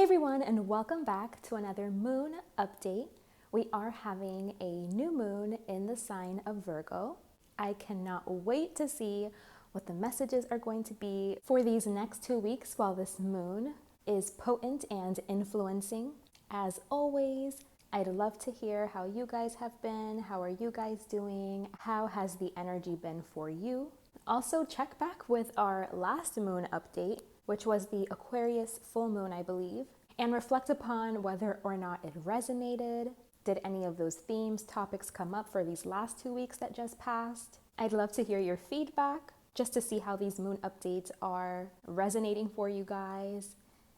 everyone, and welcome back to another moon update. We are having a new moon in the sign of Virgo. I cannot wait to see what the messages are going to be for these next 2 weeks while this moon is potent and influencing. As always, I'd love to hear how you guys have been. How are you guys doing? How has the energy been for you? Also, check back with our last moon update, which was the Aquarius full moon, I believe, and reflect upon whether or not it resonated. Did any of those themes, topics come up for these last 2 weeks that just passed? I'd love to hear your feedback just to see how these moon updates are resonating for you guys,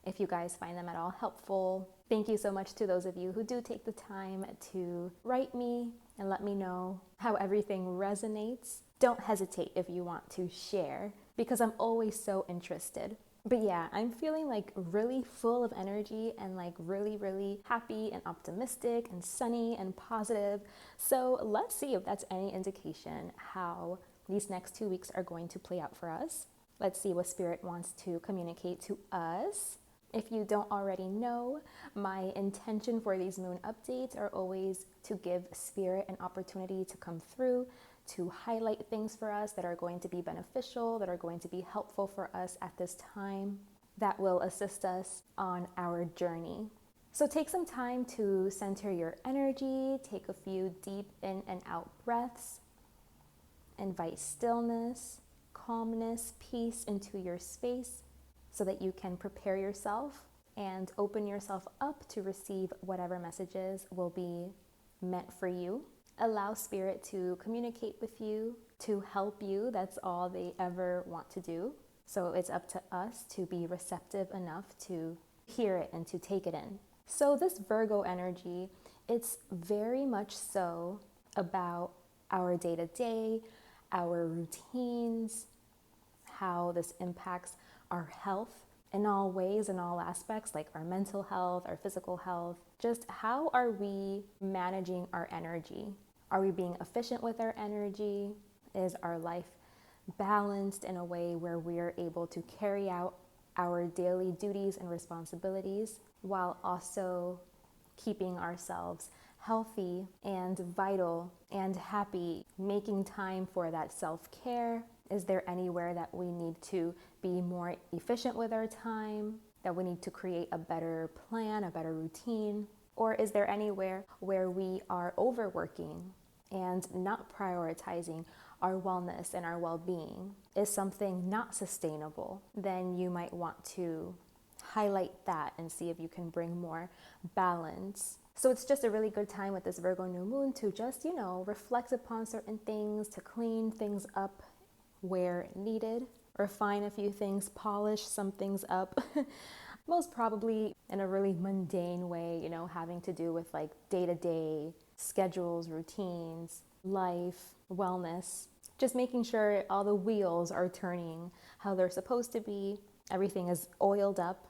if you guys find them at all helpful. Thank you so much to those of you who do take the time to write me and let me know how everything resonates. Don't hesitate if you want to share, because I'm always so interested. But yeah, I'm feeling like really full of energy and like really happy and optimistic and sunny and positive. So let's see if that's any indication how these next 2 weeks are going to play out for us. Let's see what Spirit wants to communicate to us. If you don't already know, my intention for these moon updates are always to give Spirit an opportunity to come through, to highlight things for us that are going to be beneficial, that are going to be helpful for us at this time, that will assist us on our journey. So take some time to center your energy, take a few deep in and out breaths, invite stillness, calmness, peace into your space so that you can prepare yourself and open yourself up to receive whatever messages will be meant for you. Allow Spirit to communicate with you, to help you. That's all they ever want to do. So it's up to us to be receptive enough to hear it and to take it in. So this Virgo energy, it's very much so about our day-to-day, our routines, how this impacts our health in all ways, in all aspects, like our mental health, our physical health. Just how are we managing our energy? Are we being efficient with our energy? Is our life balanced in a way where we are able to carry out our daily duties and responsibilities while also keeping ourselves healthy and vital and happy, making time for that self-care? Is there anywhere that we need to be more efficient with our time, that we need to create a better plan, a better routine? Or is there anywhere where we are overworking and not prioritizing our wellness and our well-being? Is something not sustainable? Then you might want to highlight that and see if you can bring more balance. So it's just a really good time with this Virgo new moon to just, reflect upon certain things, to clean things up where needed, refine a few things, polish some things up. Most probably in a really mundane way, having to do with like day-to-day schedules, routines, life, wellness, just making sure all the wheels are turning how they're supposed to be. Everything is oiled up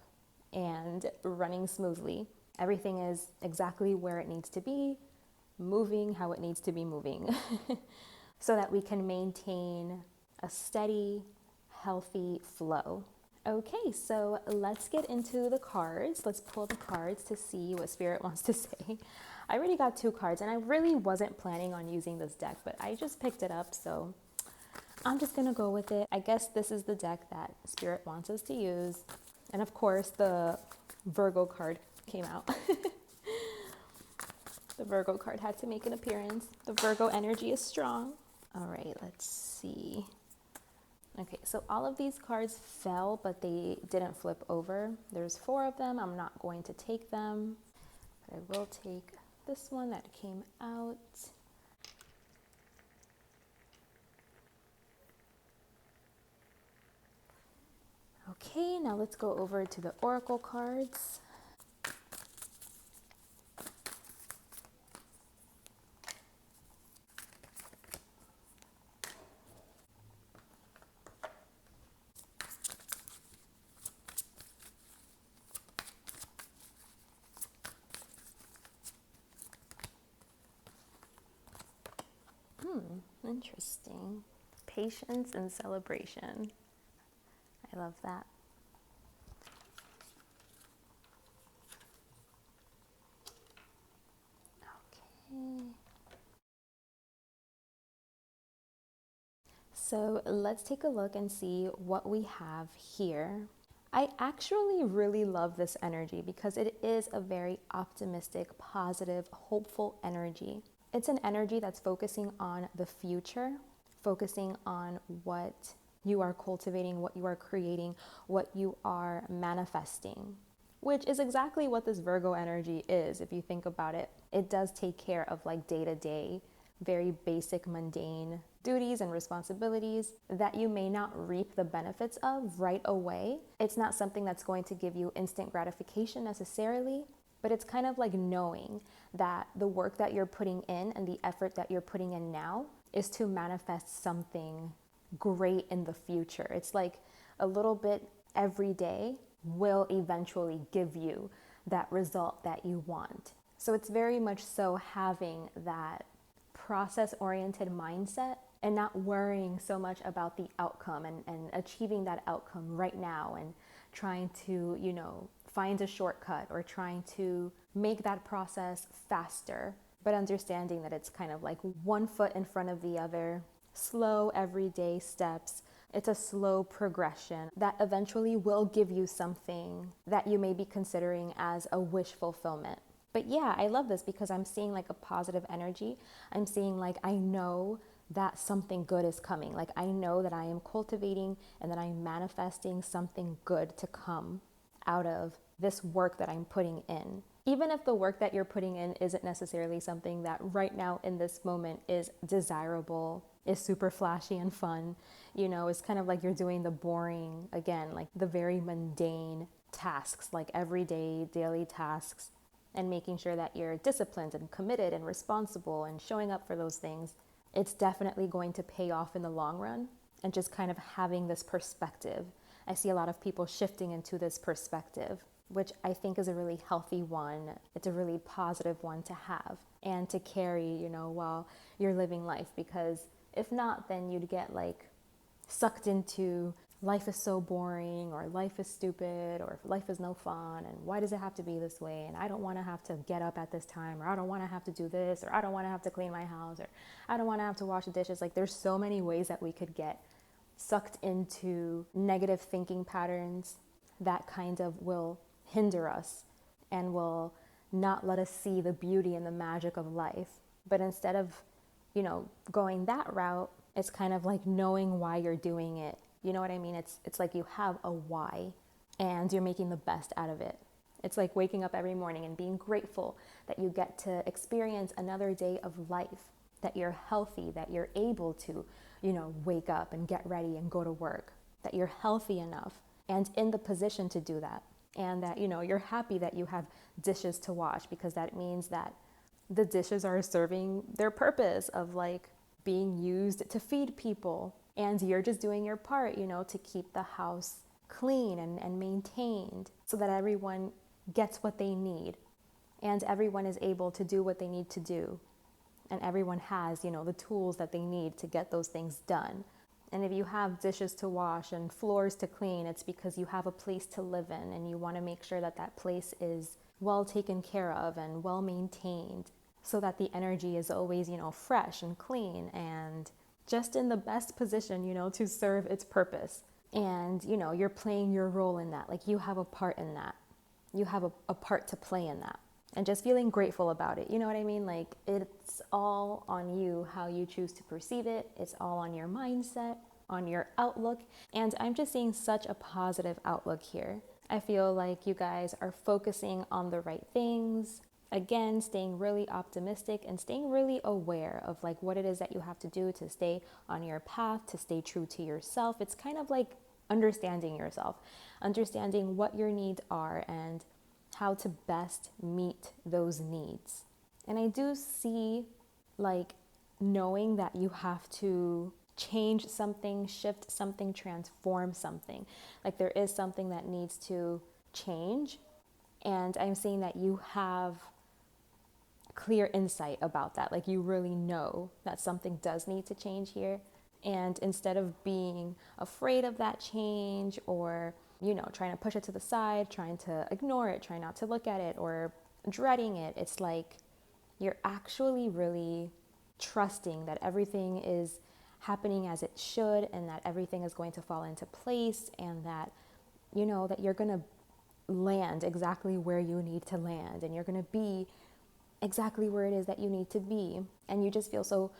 and running smoothly. Everything is exactly where it needs to be, moving how it needs to be moving, so that we can maintain a steady, healthy flow. Okay, so let's get into the cards. Let's pull the cards to see what Spirit wants to say. I already got 2 cards, and I really wasn't planning on using this deck, but I just picked it up, so I'm just gonna go with it. I guess this is the deck that Spirit wants us to use. And of course, the Virgo card came out. The Virgo card had to make an appearance. The Virgo energy is strong. All right, let's see. Okay, so all of these cards fell, but they didn't flip over. There's 4 of them. I'm not going to take them, but I will take this one that came out. Okay, now let's go over to the Oracle cards. Interesting. Patience and celebration. I love that. So let's take a look and see what we have here. I actually really love this energy because it is a very optimistic, positive, hopeful energy. It's an energy that's focusing on the future, focusing on what you are cultivating, what you are creating, what you are manifesting, which is exactly what this Virgo energy is. If you think about it, it does take care of like day-to-day, very basic, mundane duties and responsibilities that you may not reap the benefits of right away. It's not something that's going to give you instant gratification necessarily, but it's kind of like knowing that the work that you're putting in and the effort that you're putting in now is to manifest something great in the future. It's like a little bit every day will eventually give you that result that you want. So it's very much so having that process-oriented mindset and not worrying so much about the outcome and achieving that outcome right now and trying to, find a shortcut or trying to make that process faster, but understanding that it's kind of like one foot in front of the other, slow everyday steps. It's a slow progression that eventually will give you something that you may be considering as a wish fulfillment. But yeah, I love this because I'm seeing like a positive energy. I'm seeing like I know that something good is coming. Like I know that I am cultivating and that I'm manifesting something good to come out of this work that I'm putting in. Even if the work that you're putting in isn't necessarily something that right now in this moment is desirable, is super flashy and fun, it's kind of like you're doing the boring, again, like the very mundane tasks, like everyday daily tasks, and making sure that you're disciplined and committed and responsible and showing up for those things. It's definitely going to pay off in the long run, and just kind of having this perspective. I see a lot of people shifting into this perspective, which I think is a really healthy one. It's a really positive one to have and to carry, while you're living life, because if not, then you'd get like sucked into life is so boring, or life is stupid, or life is no fun, and why does it have to be this way, and I don't want to have to get up at this time, or I don't want to have to do this, or I don't want to have to clean my house, or I don't want to have to wash the dishes. Like there's so many ways that we could get sucked into negative thinking patterns that kind of will hinder us and will not let us see the beauty and the magic of life. But instead of, going that route, it's kind of like knowing why you're doing it. You know what I mean? It's like you have a why and you're making the best out of it. It's like waking up every morning and being grateful that you get to experience another day of life, that you're healthy, that you're able to, wake up and get ready and go to work, that you're healthy enough and in the position to do that. And that, you're happy that you have dishes to wash, because that means that the dishes are serving their purpose of like being used to feed people. And you're just doing your part, to keep the house clean and maintained so that everyone gets what they need and everyone is able to do what they need to do. And everyone has, the tools that they need to get those things done. And if you have dishes to wash and floors to clean, it's because you have a place to live in and you want to make sure that that place is well taken care of and well maintained so that the energy is always, fresh and clean and just in the best position, to serve its purpose. And, you're playing your role in that. Like you have a part in that. You have a part to play in that. And just feeling grateful about it. You know what I mean? Like it's all on you, how you choose to perceive it. It's all on your mindset, on your outlook. And I'm just seeing such a positive outlook here. I feel like you guys are focusing on the right things. Again, staying really optimistic and staying really aware of like what it is that you have to do to stay on your path, to stay true to yourself. It's kind of like understanding yourself, understanding what your needs are and how to best meet those needs. And I do see like knowing that you have to change something, shift something, transform something. Like there is something that needs to change. And I'm seeing that you have clear insight about that. Like you really know that something does need to change here. And instead of being afraid of that change or, trying to push it to the side, trying to ignore it, trying not to look at it or dreading it, it's like you're actually really trusting that everything is happening as it should, and that everything is going to fall into place, and that, you know, that you're going to land exactly where you need to land, and you're going to be exactly where it is that you need to be. And you just feel so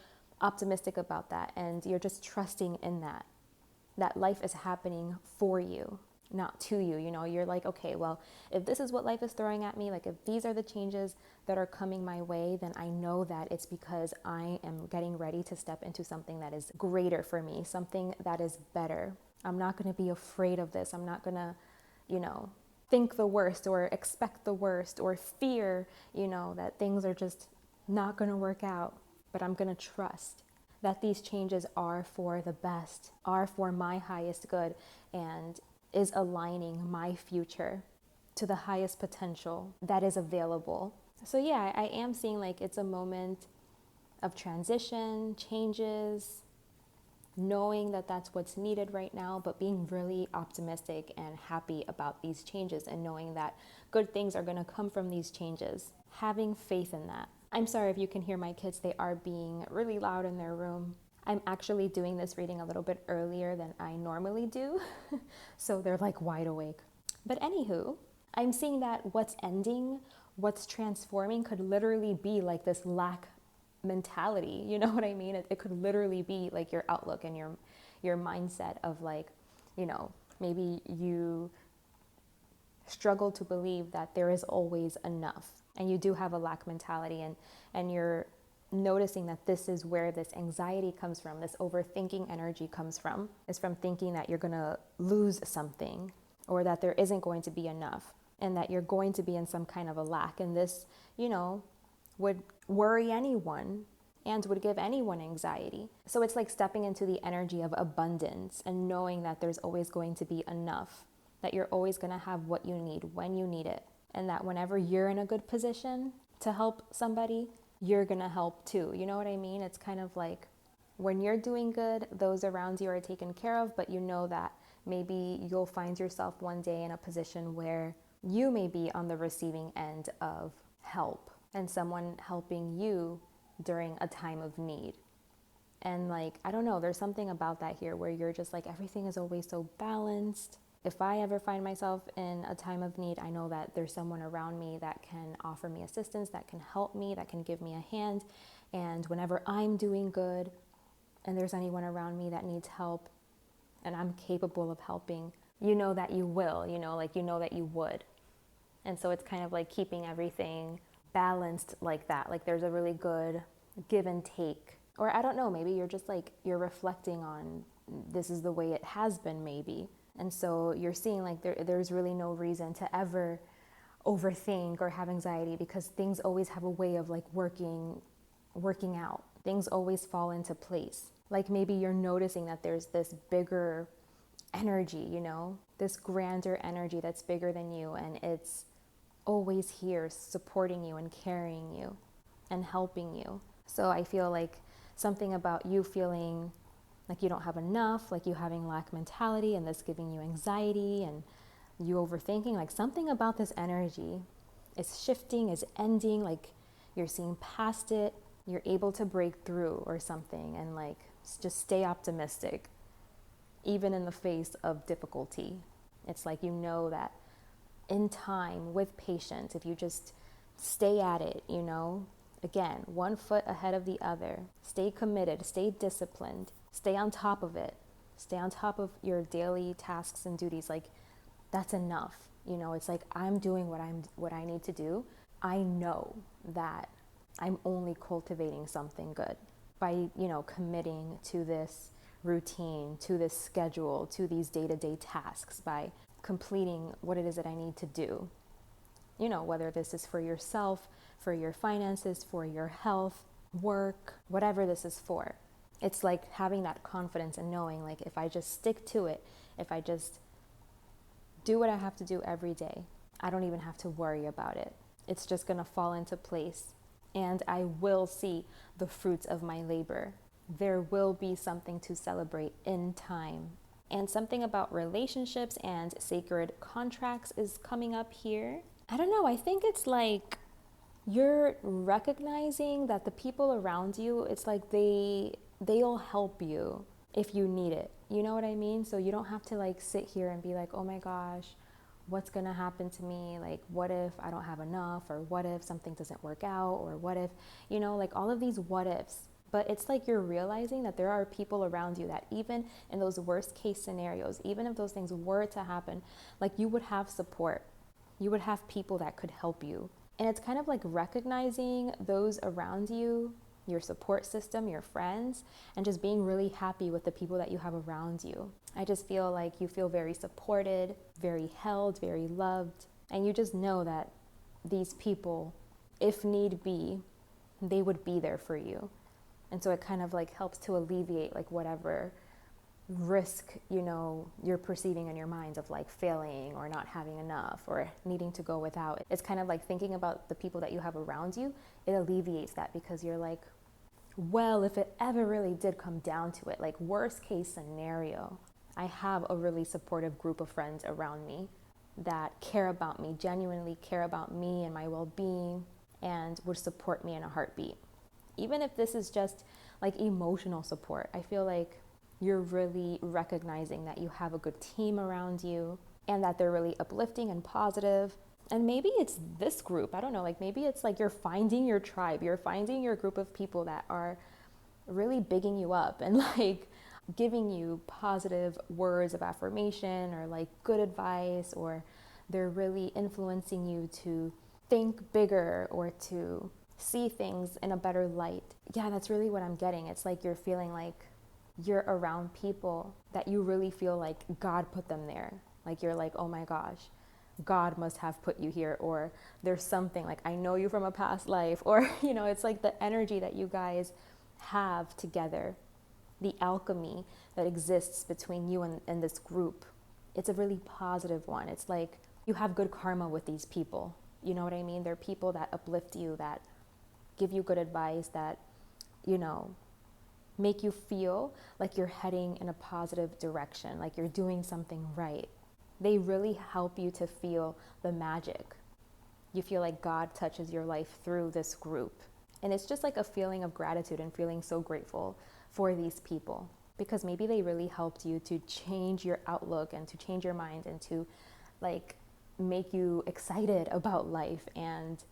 optimistic about that, and you're just trusting in that life is happening for you, not to you. You know, you're like, okay, well, if this is what life is throwing at me, like if these are the changes that are coming my way, then I know that it's because I am getting ready to step into something that is greater for me, something that is better. I'm not going to be afraid of this. I'm not going to, you know, think the worst or expect the worst or fear, you know, that things are just not going to work out. But I'm going to trust that these changes are for the best, are for my highest good, and is aligning my future to the highest potential that is available. So yeah, I am seeing like it's a moment of transition, changes, knowing that that's what's needed right now, but being really optimistic and happy about these changes, and knowing that good things are going to come from these changes. Having faith in that. I'm sorry if you can hear my kids, they are being really loud in their room. I'm actually doing this reading a little bit earlier than I normally do, so they're like wide awake. But anywho, I'm seeing that what's ending, what's transforming could literally be like this lack mentality. You know what I mean? It could literally be like your outlook and your mindset of like, you know, maybe you struggle to believe that there is always enough, and you do have a lack mentality, and you're noticing that this is where this anxiety comes from, this overthinking energy comes from, is from thinking that you're going to lose something, or that there isn't going to be enough, and that you're going to be in some kind of a lack. And this, you know, would worry anyone and would give anyone anxiety. So it's like stepping into the energy of abundance and knowing that there's always going to be enough, that you're always going to have what you need when you need it, and that whenever you're in a good position to help somebody, you're going to help too. You know what I mean? It's kind of like when you're doing good, those around you are taken care of, but you know that maybe you'll find yourself one day in a position where you may be on the receiving end of help, and someone helping you during a time of need. And like, I don't know, there's something about that here where you're just like, everything is always so balanced. If I ever find myself in a time of need, I know that there's someone around me that can offer me assistance, that can help me, that can give me a hand. And whenever I'm doing good and there's anyone around me that needs help and I'm capable of helping, you know that you will, you know, like you know that you would. And so it's kind of like keeping everything balanced like that. Like there's a really good give and take. Or I don't know, maybe you're just like, you're reflecting on this is the way it has been maybe. And so you're seeing like there's really no reason to ever overthink or have anxiety, because things always have a way of like working out. Things always fall into place. Like maybe you're noticing that there's this bigger energy, you know, this grander energy that's bigger than you, and it's always here supporting you and carrying you and helping you. So I feel like something about you feeling like you don't have enough, like you having lack mentality and this giving you anxiety and you overthinking, like something about this energy is shifting, is ending, like you're seeing past it, you're able to break through or something, and like just stay optimistic even in the face of difficulty. It's like, you know that in time, with patience, if you just stay at it, you know, again, one foot ahead of the other, stay committed, stay disciplined, stay on top of it, stay on top of your daily tasks and duties, like that's enough. You know, it's like, I'm doing what I need to do. I know that I'm only cultivating something good by, you know, committing to this routine, to this schedule, to these day-to-day tasks, by completing what it is that I need to do. You know, whether this is for yourself, for your finances, for your health, work, whatever this is for. It's like having that confidence and knowing, like, if I just stick to it, if I just do what I have to do every day, I don't even have to worry about it. It's just going to fall into place, and I will see the fruits of my labor. There will be something to celebrate in time. And something about relationships and sacred contracts is coming up here. I don't know, I think it's like you're recognizing that the people around you, it's like they they'll help you if you need it. You know what I mean? So you don't have to like sit here and be like, oh my gosh, what's gonna happen to me? Like, what if I don't have enough? Or what if something doesn't work out? Or what if, you know, like all of these what ifs. But it's like you're realizing that there are people around you that even in those worst case scenarios, even if those things were to happen, like you would have support. You would have people that could help you. And it's kind of like recognizing those around you, your support system, your friends, and just being really happy with the people that you have around you. I just feel like you feel very supported, very held, very loved, and you just know that these people, if need be, they would be there for you. And so it kind of like helps to alleviate like whatever risk, you know, you're perceiving in your mind of like failing or not having enough or needing to go without. It's kind of like thinking about the people that you have around you. It alleviates that because you're like, well, if it ever really did come down to it, like worst case scenario, I have a really supportive group of friends around me that care about me, genuinely care about me and my well-being, and would support me in a heartbeat. Even if this is just like emotional support, I feel like you're really recognizing that you have a good team around you and that they're really uplifting and positive. And maybe it's this group, I don't know, like maybe it's like you're finding your tribe, you're finding your group of people that are really bigging you up and like giving you positive words of affirmation or like good advice, or they're really influencing you to think bigger or to see things in a better light. Yeah, that's really what I'm getting. It's like you're feeling like you're around people that you really feel like God put them there. Like you're like, oh my gosh, God must have put you here, or there's something like, I know you from a past life, or, you know, it's like the energy that you guys have together, the alchemy that exists between you and this group. It's a really positive one. It's like you have good karma with these people. You know what I mean? They're people that uplift you, that give you good advice, that, you know, make you feel like you're heading in a positive direction, like you're doing something right. They really help you to feel the magic. You feel like God touches your life through this group. And it's just like a feeling of gratitude and feeling so grateful for these people, because maybe they really helped you to change your outlook and to change your mind and to like make you excited about life and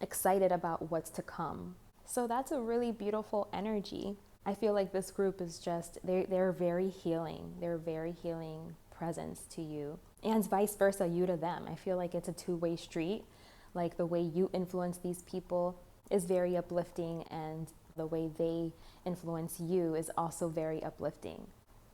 excited about what's to come. So that's a really beautiful energy. I feel like this group is just, they're very healing. They're very healing presence to you, and vice versa, you to them. I feel like it's a two-way street. Like the way you influence these people is very uplifting, and the way they influence you is also very uplifting.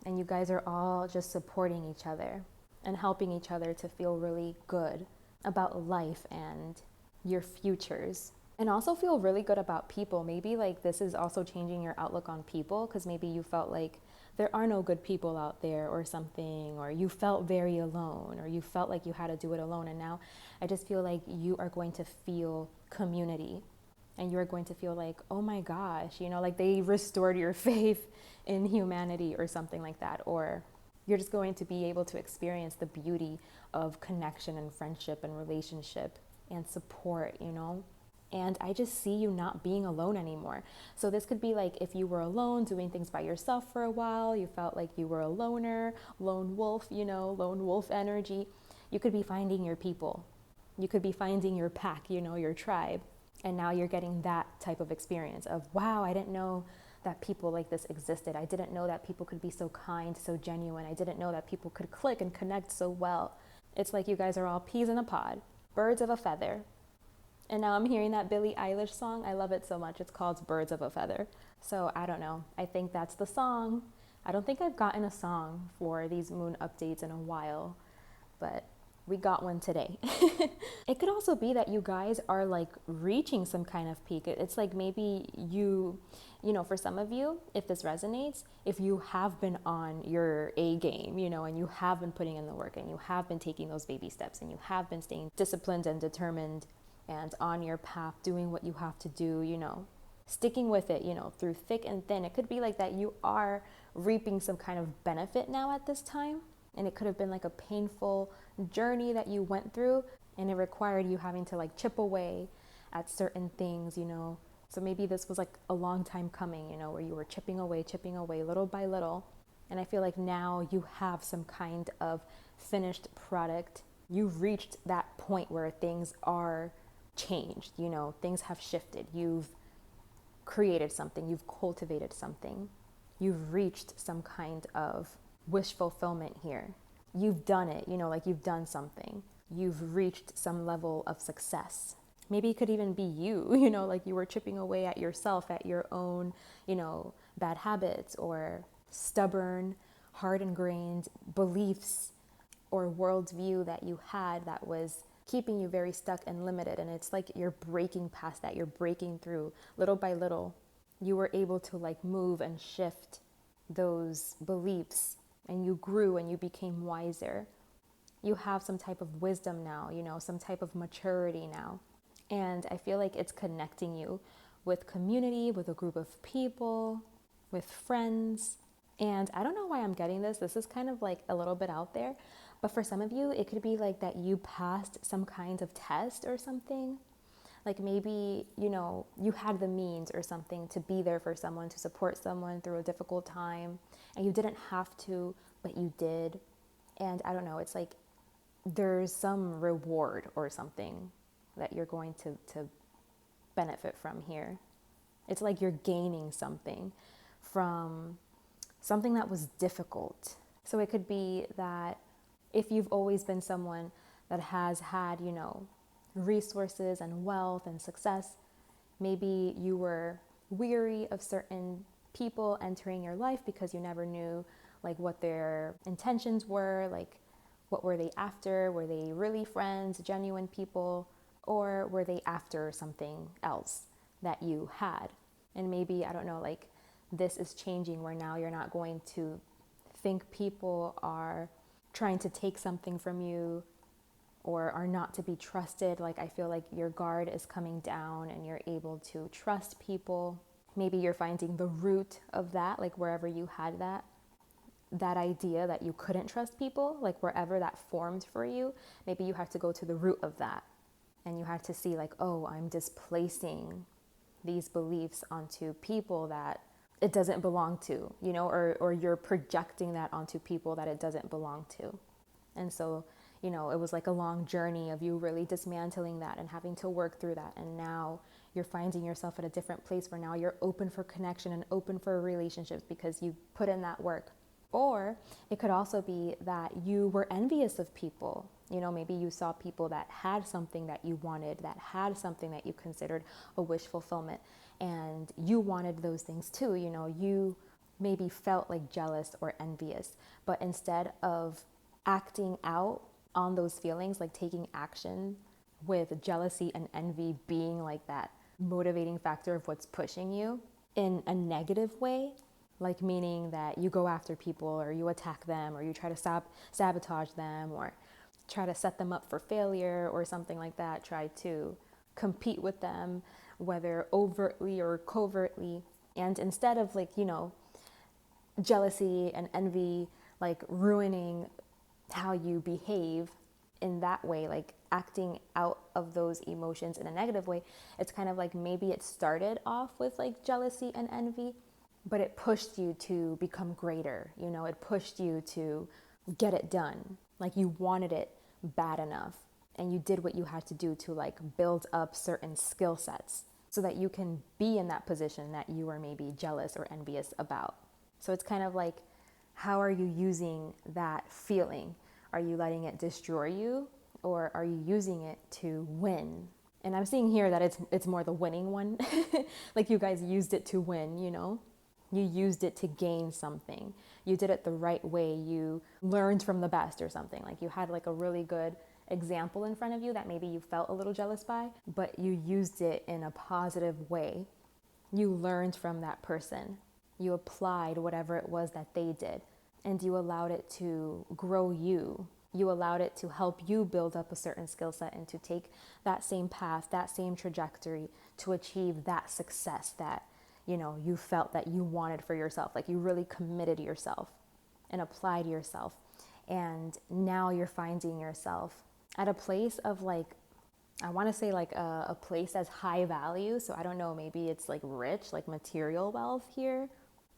And you guys are all just supporting each other and helping each other to feel really good about life and your futures. And also feel really good about people. Maybe like this is also changing your outlook on people, because maybe you felt like there are no good people out there or something, or you felt very alone, or you felt like you had to do it alone. And now I just feel like you are going to feel community, and you're going to feel like, oh my gosh, you know, like they restored your faith in humanity or something like that. Or you're just going to be able to experience the beauty of connection and friendship and relationship and support, you know. And I just see you not being alone anymore. So this could be like if you were alone doing things by yourself for a while, you felt like you were a loner, lone wolf, you know, lone wolf energy. You could be finding your people. You could be finding your pack, you know, your tribe. And now you're getting that type of experience of, wow, I didn't know that people like this existed. I didn't know that people could be so kind, so genuine. I didn't know that people could click and connect so well. It's like you guys are all peas in a pod, birds of a feather. And now I'm hearing that Billie Eilish song. I love it so much. It's called Birds of a Feather. So I don't know. I think that's the song. I don't think I've gotten a song for these moon updates in a while, but we got one today. It could also be that you guys are like reaching some kind of peak. It's like maybe you know, for some of you, if this resonates, if you have been on your A game, you know, and you have been putting in the work and you have been taking those baby steps and you have been staying disciplined and determined and on your path, doing what you have to do, you know, sticking with it, you know, through thick and thin. It could be like that you are reaping some kind of benefit now at this time. And it could have been like a painful journey that you went through, and it required you having to like chip away at certain things, you know, So maybe this was like a long time coming, you know, where you were chipping away little by little. And I feel like now you have some kind of finished product. You've reached that point where things are changed, you know, things have shifted. You've created something, you've cultivated something, you've reached some kind of wish fulfillment here. You've done it, you know, like you've done something. You've reached some level of success. Maybe it could even be you, you know, like you were chipping away at yourself, at your own, you know, bad habits or stubborn, hard ingrained beliefs or worldview that you had that was keeping you very stuck and limited. And it's like you're breaking past that, you're breaking through little by little. You were able to like move and shift those beliefs, and you grew and you became wiser. You have some type of wisdom now, you know, some type of maturity now. And I feel like it's connecting you with community, with a group of people, with friends. And I don't know why I'm getting this. This is kind of like a little bit out there. But for some of you, it could be like that you passed some kind of test or something. Like maybe, you know, you had the means or something to be there for someone, to support someone through a difficult time. And you didn't have to, but you did. And I don't know, it's like there's some reward or something that you're going to benefit from here. It's like you're gaining something from something that was difficult. So it could be that if you've always been someone that has had, you know, resources and wealth and success, maybe you were weary of certain people entering your life because you never knew like what their intentions were, like what were they after? Were they really friends, genuine people, or were they after something else that you had? And maybe, I don't know, like this is changing where now you're not going to think people are trying to take something from you or are not to be trusted. Like I feel like your guard is coming down and you're able to trust people. Maybe you're finding the root of that, like wherever you had that idea that you couldn't trust people, like wherever that formed for you, maybe you have to go to the root of that. And you have to see like, oh, I'm displacing these beliefs onto people that it doesn't belong to, you know, or you're projecting that onto people that it doesn't belong to. And so, you know, it was like a long journey of you really dismantling that and having to work through that. And now you're finding yourself at a different place where now you're open for connection and open for relationships because you put in that work. Or it could also be that you were envious of people. You know, maybe you saw people that had something that you wanted, that had something that you considered a wish fulfillment, and you wanted those things too. You know, you maybe felt like jealous or envious, but instead of acting out on those feelings, like taking action with jealousy and envy being like that motivating factor of what's pushing you in a negative way, like meaning that you go after people or you attack them or you try to sabotage them or try to set them up for failure or something like that, try to compete with them, whether overtly or covertly. And instead of like, you know, jealousy and envy, like ruining how you behave in that way, like acting out of those emotions in a negative way, it's kind of like maybe it started off with like jealousy and envy, but it pushed you to become greater. You know, it pushed you to get it done. Like you wanted it bad enough and you did what you had to do to like build up certain skill sets so that you can be in that position that you are maybe jealous or envious about. So it's kind of like, how are you using that feeling? Are you letting it destroy you or are you using it to win? And I'm seeing here that it's more the winning one. Like you guys used it to win, you know? You used it to gain something. You did it the right way. You learned from the best or something. Like you had like a really good example in front of you that maybe you felt a little jealous by, but you used it in a positive way. You learned from that person. You applied whatever it was that they did, and you allowed it to grow you. You allowed it to help you build up a certain skill set and to take that same path, that same trajectory to achieve that success that, you know, you felt that you wanted for yourself. Like you really committed yourself and applied yourself. And now you're finding yourself at a place of like I want to say like a place that's high value. So I don't know, maybe it's like rich, like material wealth here.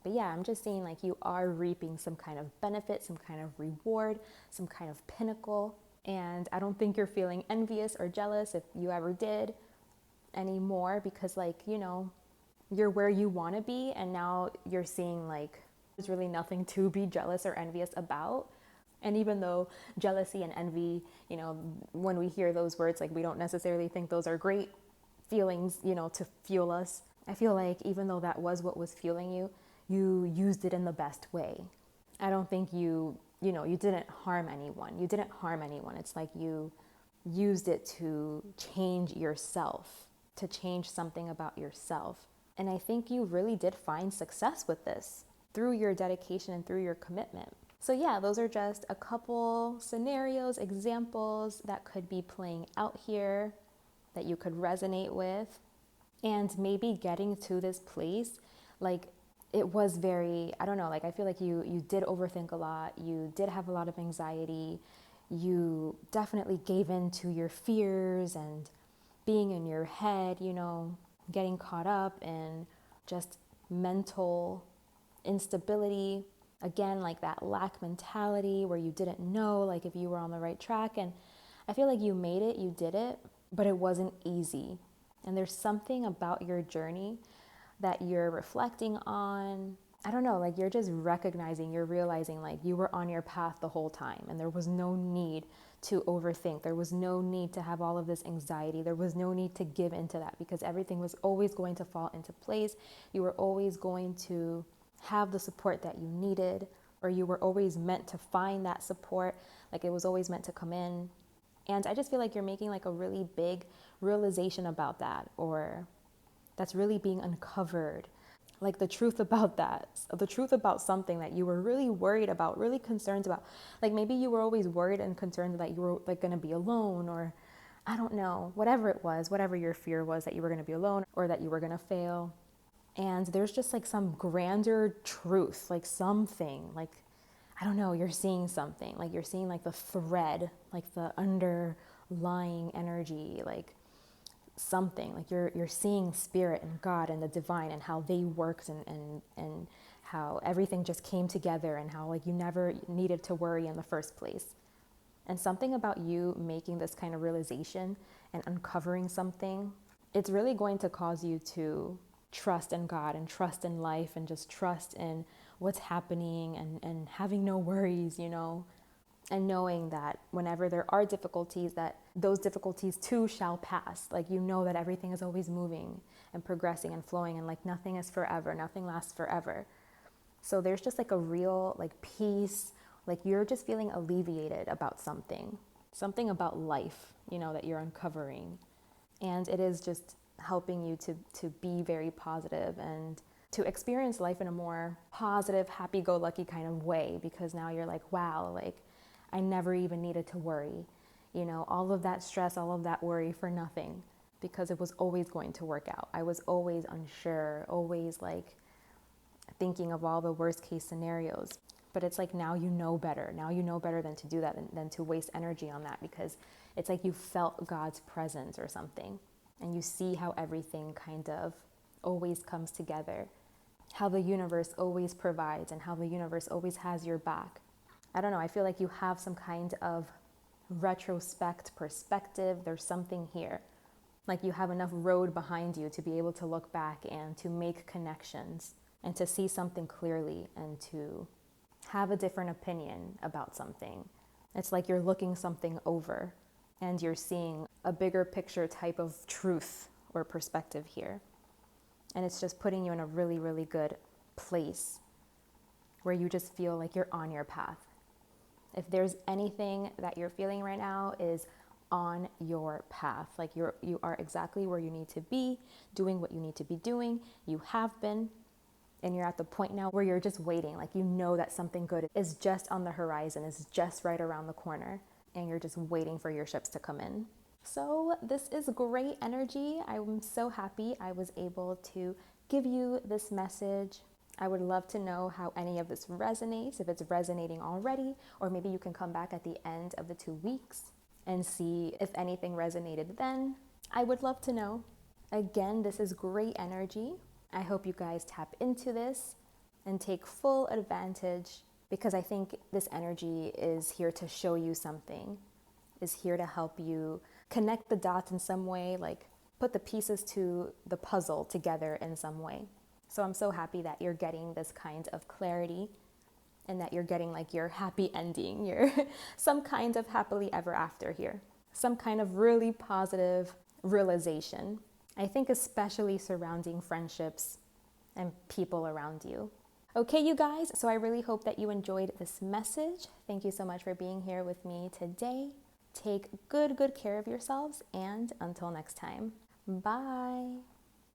But yeah, I'm just saying like you are reaping some kind of benefit, some kind of reward, some kind of pinnacle. And I don't think you're feeling envious or jealous if you ever did anymore, because like, you know, you're where you want to be, and now you're seeing like there's really nothing to be jealous or envious about. And even though jealousy and envy, you know, when we hear those words, like we don't necessarily think those are great feelings, you know, to fuel us. I feel like even though that was what was fueling you, you used it in the best way. I don't think you know, you didn't harm anyone. You didn't harm anyone. It's like you used it to change yourself, to change something about yourself. And I think you really did find success with this through your dedication and through your commitment. So yeah, those are just a couple scenarios, examples that could be playing out here that you could resonate with. And maybe getting to this place, like it was very, I don't know, like I feel like you did overthink a lot. You did have a lot of anxiety. You definitely gave in to your fears and being in your head, you know, getting caught up in just mental instability. Again, like that lack mentality where you didn't know like if you were on the right track. And I feel like you made it, you did it, but it wasn't easy. And there's something about your journey that you're reflecting on. I don't know, like you're just recognizing, you're realizing like you were on your path the whole time, and there was no need to overthink. There was no need to have all of this anxiety. There was no need to give into that, because everything was always going to fall into place. You were always going to have the support that you needed, or you were always meant to find that support. Like it was always meant to come in. And I just feel like you're making like a really big realization about that, or that's really being uncovered. Like the truth about that, the truth about something that you were really worried about, really concerned about. Like maybe you were always worried and concerned that you were like going to be alone, or I don't know, whatever it was, whatever your fear was, that you were going to be alone or that you were going to fail. And there's just like some grander truth, like something, like, I don't know, you're seeing something, like you're seeing like the thread, like the underlying energy, like something, like you're seeing spirit and God and the divine and how they worked, and how everything just came together, and how like you never needed to worry in the first place. And something about you making this kind of realization and uncovering something, it's really going to cause you to trust in God and trust in life and just trust in what's happening, and having no worries, you know, and knowing that whenever there are difficulties, that those difficulties too shall pass. Like you know that everything is always moving and progressing and flowing, and like nothing is forever, nothing lasts forever. So there's just like a real like peace, like you're just feeling alleviated about something about life, you know, that you're uncovering. And it is just helping you to be very positive and to experience life in a more positive, happy-go-lucky kind of way, because now you're like, wow, like I never even needed to worry, you know, all of that stress, all of that worry for nothing, because it was always going to work out. I was always unsure, always like thinking of all the worst case scenarios. But it's like now you know better. Now you know better than to do that, than to waste energy on that, because it's like you felt God's presence or something, and you see how everything kind of always comes together, how the universe always provides, and how the universe always has your back. I don't know, I feel like you have some kind of retrospect perspective. There's something here. Like you have enough road behind you to be able to look back and to make connections and to see something clearly and to have a different opinion about something. It's like you're looking something over and you're seeing a bigger picture type of truth or perspective here. And it's just putting you in a really, really good place where you just feel like you're on your path. If there's anything that you're feeling right now, is on your path. Like you are exactly where you need to be, doing what you need to be doing. You have been, and you're at the point now where you're just waiting. Like you know that something good is just on the horizon, is just right around the corner, and you're just waiting for your ships to come in. So this is great energy. I'm so happy I was able to give you this message. I would love to know how any of this resonates, if it's resonating already, or maybe you can come back at the end of the 2 weeks and see if anything resonated then. I would love to know. Again, this is great energy. I hope you guys tap into this and take full advantage, because I think this energy is here to show you something, is here to help you connect the dots in some way, like put the pieces to the puzzle together in some way. So I'm so happy that you're getting this kind of clarity and that you're getting like your happy ending, your some kind of happily ever after here, some kind of really positive realization. I think especially surrounding friendships and people around you. Okay, you guys, so I really hope that you enjoyed this message. Thank you so much for being here with me today. Take good care of yourselves, and until next time, bye.